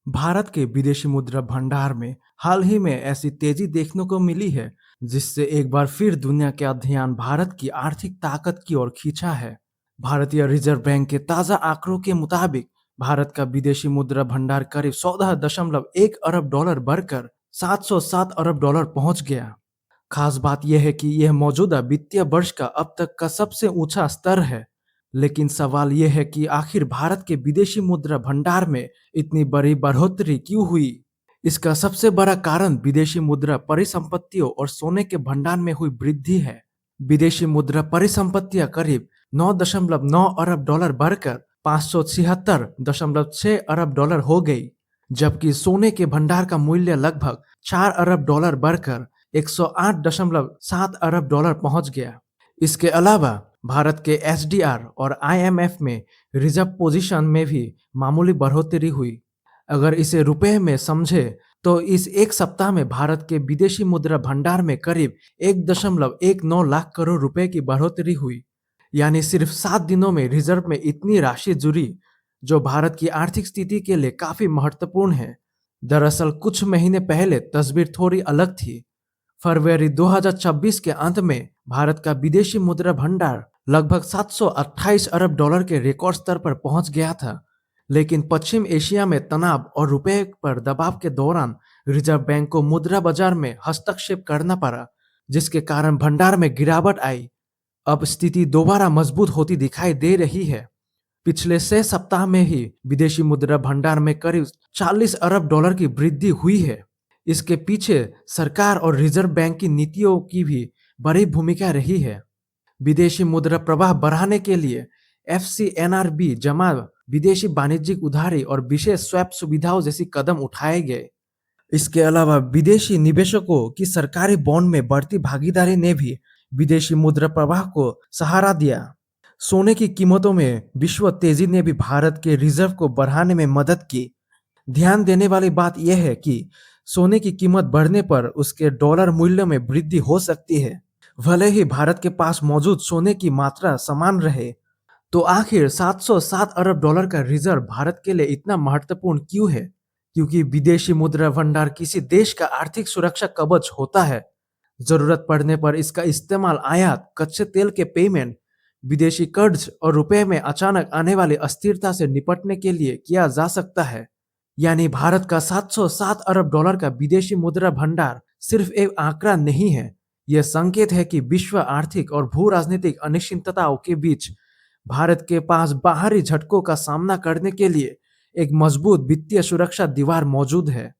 भारत के विदेशी मुद्रा भंडार में हाल ही में ऐसी तेजी देखने को मिली है जिससे एक बार फिर दुनिया का ध्यान भारत की आर्थिक ताकत की ओर खींचा है। भारतीय रिजर्व बैंक के ताजा आंकड़ों के मुताबिक भारत का विदेशी मुद्रा भंडार करीब 14.1 अरब डॉलर बढ़कर 707 अरब डॉलर पहुंच गया। खास बात यह है कि यह मौजूदा वित्तीय वर्ष का अब तक का सबसे ऊंचा स्तर है। लेकिन सवाल यह है कि आखिर भारत के विदेशी मुद्रा भंडार में इतनी बड़ी बढ़ोतरी क्यों हुई। इसका सबसे बड़ा कारण विदेशी मुद्रा परिसंपत्तियों और सोने के भंडार में हुई वृद्धि है। विदेशी मुद्रा परिसंपत्तियां करीब 9.9 अरब डॉलर बढ़कर 576.6 अरब डॉलर हो गई, जबकि सोने के भंडार का मूल्य लगभग 4 अरब डॉलर बढ़कर 108.7 अरब डॉलर पहुंच गया। इसके अलावा भारत के एसडीआर और आईएमएफ में रिजर्व पोजीशन में भी मामूली बढ़ोतरी हुई। अगर इसे रुपए में समझे तो इस एक सप्ताह में भारत के विदेशी मुद्रा भंडार में करीब 1.19 लाख करोड़ रुपए की बढ़ोतरी हुई। यानी सिर्फ 7 दिनों में रिजर्व में इतनी राशि जुड़ी, जो भारत की आर्थिक स्थिति के लिए काफी महत्वपूर्ण है। दरअसल कुछ महीने पहले तस्वीर थोड़ी अलग थी। फरवरी 2026 के अंत में भारत का विदेशी मुद्रा भंडार लगभग 728 अरब डॉलर के रिकॉर्ड स्तर पर पहुंच गया था। लेकिन पश्चिम एशिया में तनाव और रुपए पर दबाव के दौरान रिजर्व बैंक को मुद्रा बाजार में हस्तक्षेप करना पड़ा, जिसके कारण भंडार में गिरावट आई। अब स्थिति दोबारा मजबूत होती दिखाई दे रही है। पिछले 6 सप्ताह में ही विदेशी मुद्रा भंडार में करीब 40 अरब डॉलर की वृद्धि हुई है। इसके पीछे सरकार और रिजर्व बैंक की नीतियों की भी बड़ी भूमिका रही है। विदेशी मुद्रा प्रवाह बढ़ाने के लिए एफसीएनआरबी जमा, विदेशी वाणिज्यिक उधारी और विशेष स्वैप सुविधाओं जैसी कदम उठाए गए। इसके अलावा विदेशी निवेशकों की सरकारी बॉन्ड में बढ़ती भागीदारी ने भी विदेशी मुद्रा प्रवाह को सहारा दिया। सोने की कीमतों में विश्व तेजी ने भी भारत के रिजर्व को बढ़ाने में मदद की। ध्यान देने वाली बात यह है कि सोने की कीमत बढ़ने पर उसके डॉलर मूल्य में वृद्धि हो सकती है, भले ही भारत के पास मौजूद सोने की मात्रा समान रहे। तो आखिर 707 अरब डॉलर का रिजर्व भारत के लिए इतना महत्वपूर्ण क्यों है? क्योंकि विदेशी मुद्रा भंडार किसी देश का आर्थिक सुरक्षा कवच होता है। जरूरत पड़ने पर इसका इस्तेमाल आयात, कच्चे तेल के पेमेंट, विदेशी कर्ज और रुपए में अचानक आने वाली अस्थिरता से निपटने के लिए किया जा सकता है। यानी भारत का 707 अरब डॉलर का विदेशी मुद्रा भंडार सिर्फ एक आंकड़ा नहीं है, यह संकेत है कि विश्व आर्थिक और भू राजनीतिक अनिश्चितताओं के बीच भारत के पास बाहरी झटकों का सामना करने के लिए एक मजबूत वित्तीय सुरक्षा दीवार मौजूद है।